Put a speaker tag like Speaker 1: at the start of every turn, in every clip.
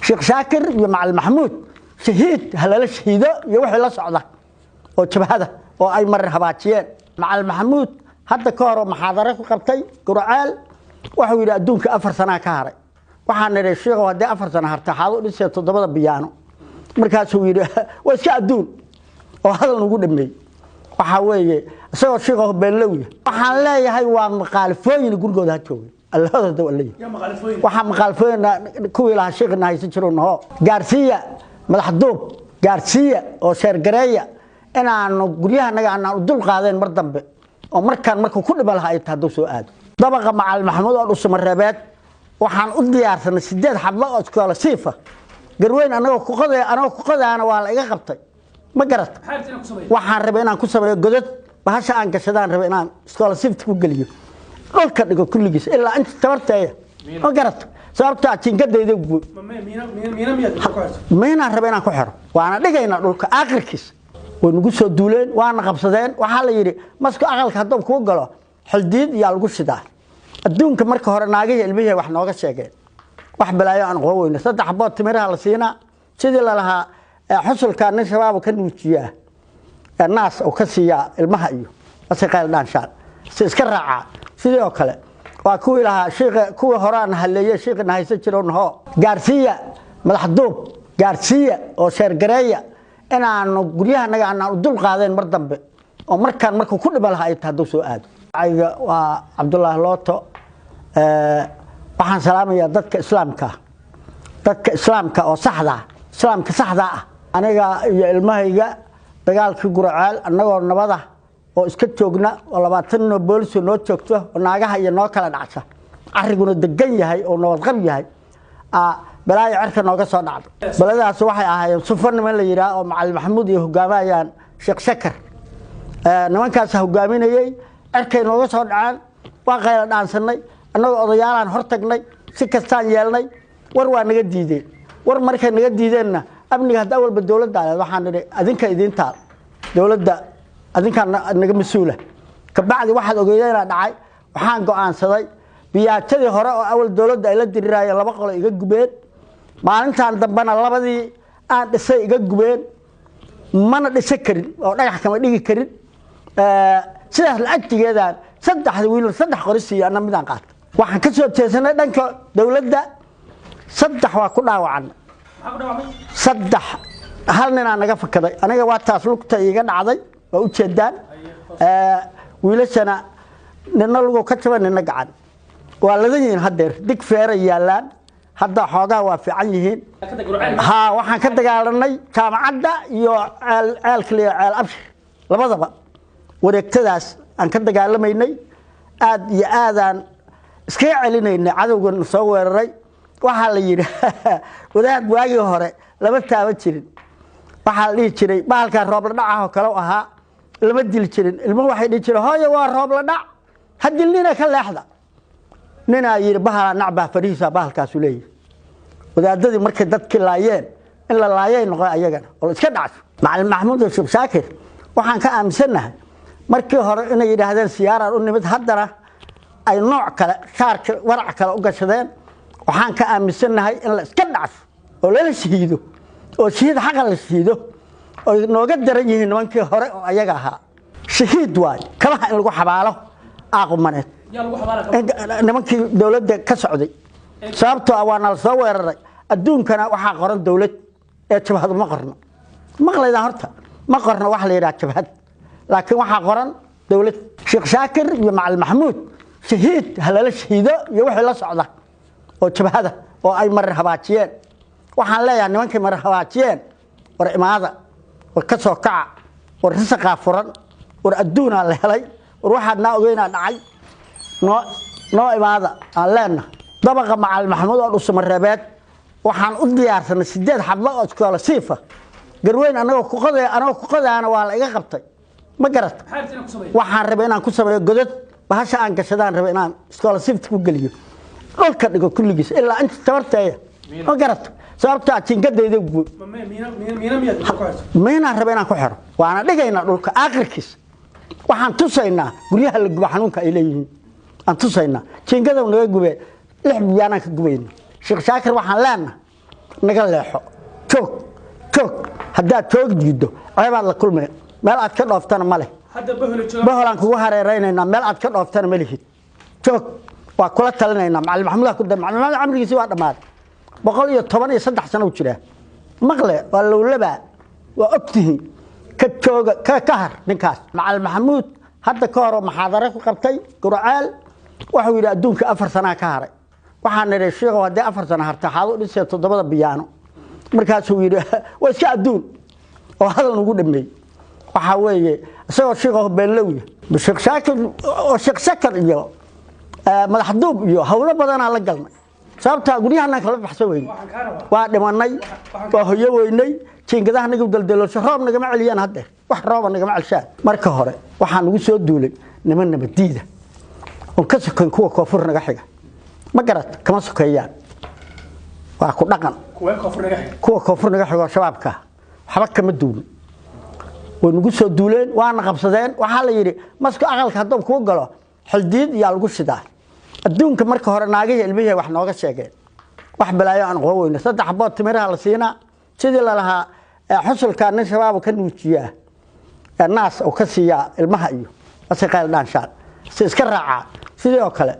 Speaker 1: sheekh shaakir iyo macalin maxamuud shahiid halala shahiido iyo wixii la socda oo jabhada oo ay mar habaajiyeen macalin maxamuud hadda ka hor maxaadaro ku qabtay Gurceel wuxuu yiri adduunka 4 sano ka haray waxaan nirey sheekhu hadii 4 sano harta xaado dhisay 7 biyaano markaas uu yiri waa iska adduun oo hadal ugu dhameey waxa weeye isagoo sheekhu beelowya waxaan leeyahay waa maqaalfooyin gurigooda ha joogay allahada dawlay waxa maqaalfooyin kuwii la sheekhna haysan jirno gaarsiya madaxduub gaarsiya oo sheergareeya inaanu guryahanaga aan dul qaadeen mar dambe oo markuu ku dhibal hay taado soo aad dabaqa macalin maxamuud oo dhusma reebeed waxaan u diyaarsanay 8 xablo oo iskool siifa garweyn anaga ku qadaana waa la iga qabtay ma garat waxaan rabay inaan ku sameeyo godad bahasha aan gashadaan rabay inaan iskool siifta ku galiyo dhulka dhigo kulligiis ilaa inta tabartay ma garat sababta jingadayda miina rabay inaan ku xiro waana dhigayna dhulka aakhirkiis ونقول سودولين وأنا قبضين وحال يري مسكوا أقل كهدوم كوجلا حديد يالقوا الشدة الدون كمرك هرناجي البيه وإحنا وقت شاكين واحد بلايا عن قوي نصدق حبات تمرها على سينا سيد لها حصل كان شباب وكان وجياه الناس وكسيا المهيو بس قال دانشان سكرعة سيد وكله وكوي لها شيخ كوي هران هاللي شيخ نهاية سجلون هو جارسيا ملحدوب جارسيا أو شرقرية inaanu guryahanaga aan dul qaadeen mar dambe oo markuu ku dhibal hay taado soo aad ayga waa Abdullah Looto waxaan salaamayaa dadka islaamka oo saxda ah aniga iyo ilmahayga dagaalkii Gurceel anagoo nabada oo iska joogna oo 20 booliis noo joogto oo naagaha iyo noo kala dhacsa ariguna degan yahay oo nabad qab yahay بلاي عرفنا نوقص نعم بلده سواحي أهاي سفرنا من اللي يراه ومعلم محمود يهجمايان شيخ شكر نمان كاس هجامين يجي أركي نوقص نعم وغير عن سنة أنا أضيعان هرتقني سكستان يالني وروان نجديدين مركز نجديدنا أبني هذا أول بالدولة ده وحنا أذن كيدين تال دولة ده أذن كان نجم مسؤولة كبعد واحد أجينا نعاي وحنا قاعد صدي بيعتدي هراء أول دولة ده إلى الدراية لا بقول يججبين maalintan dambana labadii aan dhisay iga gubeen mana dhisay karin oo dhagax kama dhigi karin sidaas la agtigeedaan saddex qorisiyo ana midaan qaat waxaan ka soo jeesanay dhanka dawladda saddex waa ku dhaawacan saddex hal nin aan naga fakaday aniga waa taas lugta iga dhacday waa u jeedaan wiilashana ninna lugu ka jaban ninna gacan waa ladan hadeer dig feera yaalaan hadda xoogaa waa fiican yihiin waxaan ka dagaalanay jaamacadda iyo ceelkaliya ceel abshir labadaba wareegtadaas aan ka dagaalameynay aad iyo aadaan iska celinaynay cadawgan soo weeraray waxa la yiri wadaad waagi hore laba taaba jirin waxa la jiray baalka roob la dhacaho kale ahaa lama dil jirin ilmo waxay dhigi jireen hooyo waa roob la dhac hadilina ka leexda nina yiri bahala nacba fariisa bahalkaas u leeyahay wadaadadii markay dadkii laayeen in la laayay noqon ayagana oo iska dhacay macalin maxamuud oo sheekh shaakir waxaan ka aaminsanahay markii hore inay yiraahdeen siyaara u nimid haddana ay nooc kale shaarka warac kale u gashadeen waxaan ka aaminsanahay in la iska dhaco oo la shahiido oo shahiid xaq la shahiido oo nooga daran yihiin nimankii hore oo ayaga ahaa shahiid waay kala in lagu xabaalo aqoomaneed nimankii dawladda ka socday sababtoo ah waana la soo weeraray adduunkana waxa qoran dawlad ee jabhad ma qorno maqlayda horta ma qorno wax la yiraahdo jabhad laakiin waxa qoran dawlad sheekh shaakir iyo macalin maxamuud shahiid halala shahiido iyo wixii la socda oo jabhada oo ay mar habaajiyeen waxaan leeyahay nimankii mar habaajiyeen war imaada war ka soo kaca war risaqa furan war adduuna la helay war waxaadna ogeynaa dhacay noo imaada aan leenahay dabaqa macalin maxamuud oo dhusma reebeed waxaan u diyaarsanay 8 xablo oo iskool siifa garweyn anaga ku qadaana waa la iga qabtay ma garat waxaan rabay inaan ku sameeyo godad bahasha aan gashadaan rabay inaan iskool siifta ku galiyo dhulka dhigo kulligiis ilaa inta tabartay ma garat sababta jingadayda miina rabay inaan ku xiro waana dhigayna dhulka aakhirkiis waxaan tusaynaa guryaha la guba xanuunka ay leeyihiin aan tusaynaa jingada naga gubay 6 biyana ka gubayna sheekh shaakir waxaan leenahay naga leexo joog haddaad joog diido ceebaad la kulmeen meel aad ka dhooftana ma leh
Speaker 2: hadda
Speaker 1: baholaan kugu hareeraynaynaa meel aad ka dhooftana ma lihid joog waa kula talinaynaa macallin maxamuud ku macallin maxamuud camrigiisii waa dhammaaday 113 sano u jiraa maqle waa lowlaba waa ogtihiin ka jooga ka har ninkaas macallin maxamuud hadda ka hor maxaadaro ku qabtay gurcaal wuxuu yiri adduunka 4 sano ka haray waxaan nirey sheego hadii 4 sano harta xaad u dhisay 7 biyaano markaas uu yiri waa iska adduun oo hadal ugu dhameey waxa weeye isagoo sheego beenlowya bisheek shaakir oo sheek shakar iyo madaxduub iyo hawlo badan la galnay sababta guriyahana kala baxsan weyn waa dhimanay waa hoyo weynay jiingadaha nagu daldalo roob naga ma celiyaan hadda wax roob naga ma celshaan marka hore waxaan ugu soo duulay niman nabadiida oo ka sokan kuwa koonfur naga xiga ma garad kama sokeeyaan waa ku dhaqan kuwa koonfur naga xiga shabaabka waxba kama duulin way nagu soo duuleen waana qabsadeen waxa la yiri masku aqalka hadoo ku galo xildiid iyo lagu shidaa adduunka marka hore naagaha ilmihiisa wax nooga sheegeen wax balaayo aan qoweyna 3 xabood timiraha la siina sidii la lahaa xusulka nin shabaab ka nuujiya naas oo ka siiya ilmaha iyo asaqal dhaanshaan si iska raaca sidii oo kale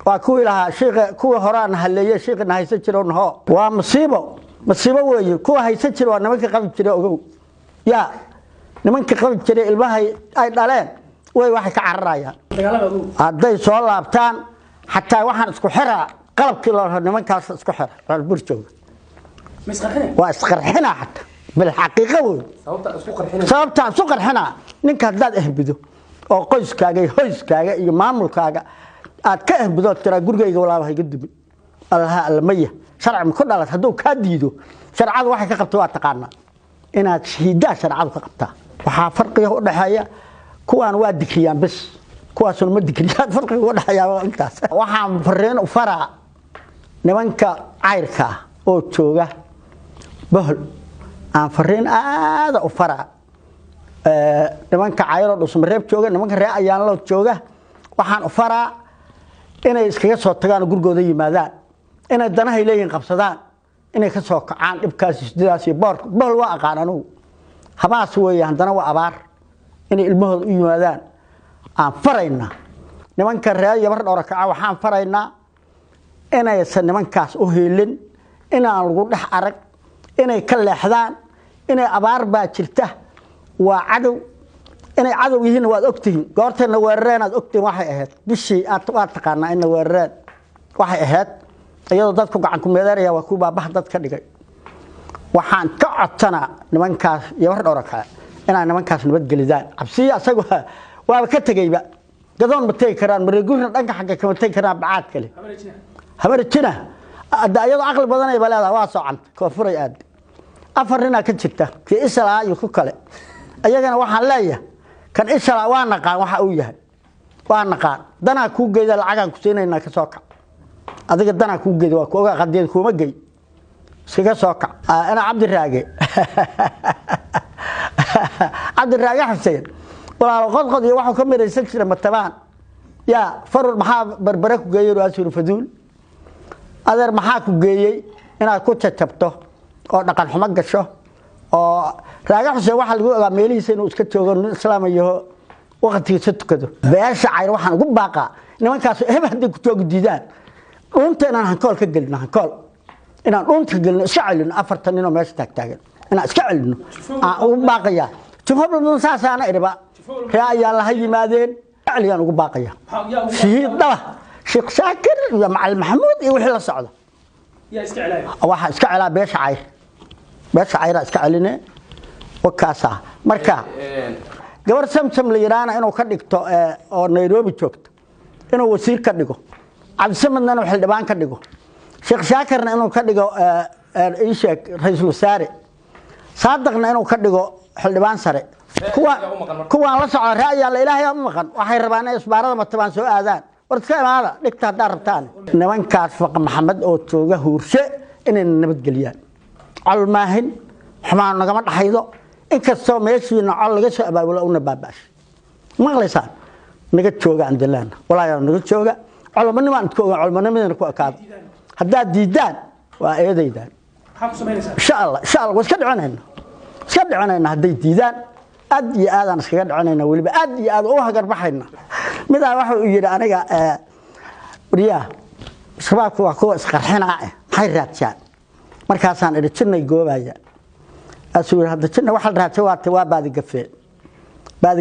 Speaker 1: waa kuwii lahaa sheekha kuwa horaan haleeyay sheekhna haysan jiroon waa musiibo weeye kuwa haysan jiro waa nimanka qabi jiray ogow yaa nimanka qabi jiray ilmaha ay dhaleen way wax ka cararayaan haday soo laabtaan حتى waxaan isku xiraa qalabkii loo nimankaas isku xira wal burjooga waa isqarxina hatta bil xaqiiqo sababta isku qarxina ninka hadaad ahbido oo qoyskaaga iyo maamulkaaga aad ka ahbido tira gurigayga walaahay gudbi allaha almaya sharci ku dhalad haduu ka diido sharcadu waxay ka qabto waa taqaana inaad shiida sharcadu ka qabtaa waxa farqiga u dhaxaya kuwaan waa dikriyaan bas kuwaasoo ma dikriyaan farqiga u dhaxaya intaas waxaan fareen u faraa nimanka cayrka oo jooga bahol aan fareen aad u faraa nimanka cayro dhusmareeb jooga nimanka ree ayaan loo jooga waxaan u faraa inay iskaga soo tagaan gurigooda yimaadaan inay danaha leeyihiin qabsadaan inay ka soo kacaan dhibkaas sidaas iyo bahol waa aqaananu habaas weeyaan dana waa abaar inay ilmahooda u yimaadaan aan farayna nimanka reer yabar dhowr ka waxaan faraynaa inay nimankaas u heelin inaan lagu dhax arag inay ka leexdaan inay abaar baa jirta waa cadow inay cadow yihiin waad ogtihiin goortana weerareen aad ogtiin waxay ahayd bishii aad taqaanaa in weerareen waxay ahayd iyadoo dadku gacan ku meedeeraya waa ku baabax dad ka dhigay waxaan ka codsanaa nimankaas yabar dhowr ka inay nimankaas nabad gelidaan cabsiya asagu waa ka tagayba gadoon ma tay karaan mareegurna dhanka xagga kama tay karaan bacaad kale habarjina ayado aqal badan ay baleeda waa socon koofuray aad afarina ka jirta ki isla iyo ku kale ayagana waxaan leeyahay kan isla waa naqaan waxa uu yahay waa naqaan dana ku geeyda lacagan ku siinayna ka soo kac adiga dana ku geeyda waa kooga qadeed kuma geey iskaga soo kac ana Cabdi Raage Xuseen walaal qodqod iyo waxa ka miraysan jiray matabaan yaa farur maxaa barbara ku geeyay raasul faduul adeer maxaa ku geeyay inaad ku jajabto oo dhaqan xumo gasho oo Raage Xuseen waxa lagu ogaa meelihiisa inuu iska joogo islaamayo waqtigiisa tukado beesha cayr waxaan ugu baaqaa nimankaas hadii ku joog diidaan dhunteena hankool ka gelina hankool inaan dhunta gelino iska celino 40 nin oo meesha taagan inaan iska celino aan ugu baaqaya jumhuriyadda saasaana iriba ayaa la yimaadeen عليان ugu baaqaya shiida Sheekh Shaakir iyo Macallin Maxamuud iyo wixii la socdo
Speaker 2: ya iska cilaayo
Speaker 1: waxa iska cilaa beesha cayr iska ciline wakaasa marka gabar samsam la yiraana inuu ka dhigto oo Nairobi joogto inuu wasiir ka dhigo Cabdisamadna inuu xildhibaan ka dhigo Sheekh Shaakirna inuu ka dhigo Sheekh Ra'iisul Wasaare Saadaqna inuu ka dhigo xildhibaan sare kuwa la socdo raaya la ilaahay ma maqan waxay rabaan in isbaarada matabaan soo aadaan warka imaada dhigta darabtaan nimankaas faq maxamed oo jooga huurshe inay nabad galiyaan almaahin xumaan naga dhaxaydo inkastoo meeshiina col laga soo abaabulo una baabash maqlaysaan naga jooga andalaan walaayo naga jooga culumanimaan ku ogaa culumanimadana ku akaad hadaa diidaan waa eedaydaan إن شاء الله واسكت عننا هدي ديدان أدي آذان اسكت عننا واللي بأدي آذ أوها قربحنا ماذا واحد يجي أنا ريا شبابك وكو اسقرحنا حيرات شان markaasaan idhi jinay goobaya asuu hadda jinna waxa la raatay waa baadi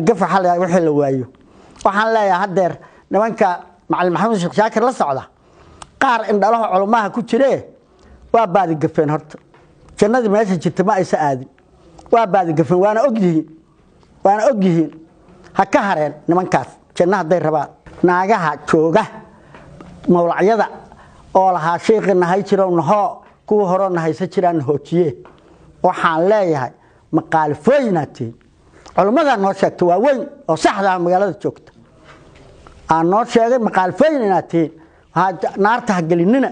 Speaker 1: gaf xal wixii la waayo waxaan leeyahay hadeer nimanka macallin maxamed sheekh shaakir la socda qaar indhalaha culumada ku jiree waa baadi gafeen horta jannada meesha jirta ma aysa aadin waa baadi gafeen waana ogyihiin ha ka hareen nimankaas jannaha haday rabaan naagaha jooga mawlacyada oo lahaa sheekhna hay jiro nahoo kuwa horona haysa jiraan hoojiye waxaan leeyahay maqaalifooyinatiin culimada noo sheegtay waa weyn oo saxda magaalada joogta aan noo sheegay maqaalifooyinatiin naarta ha gelinina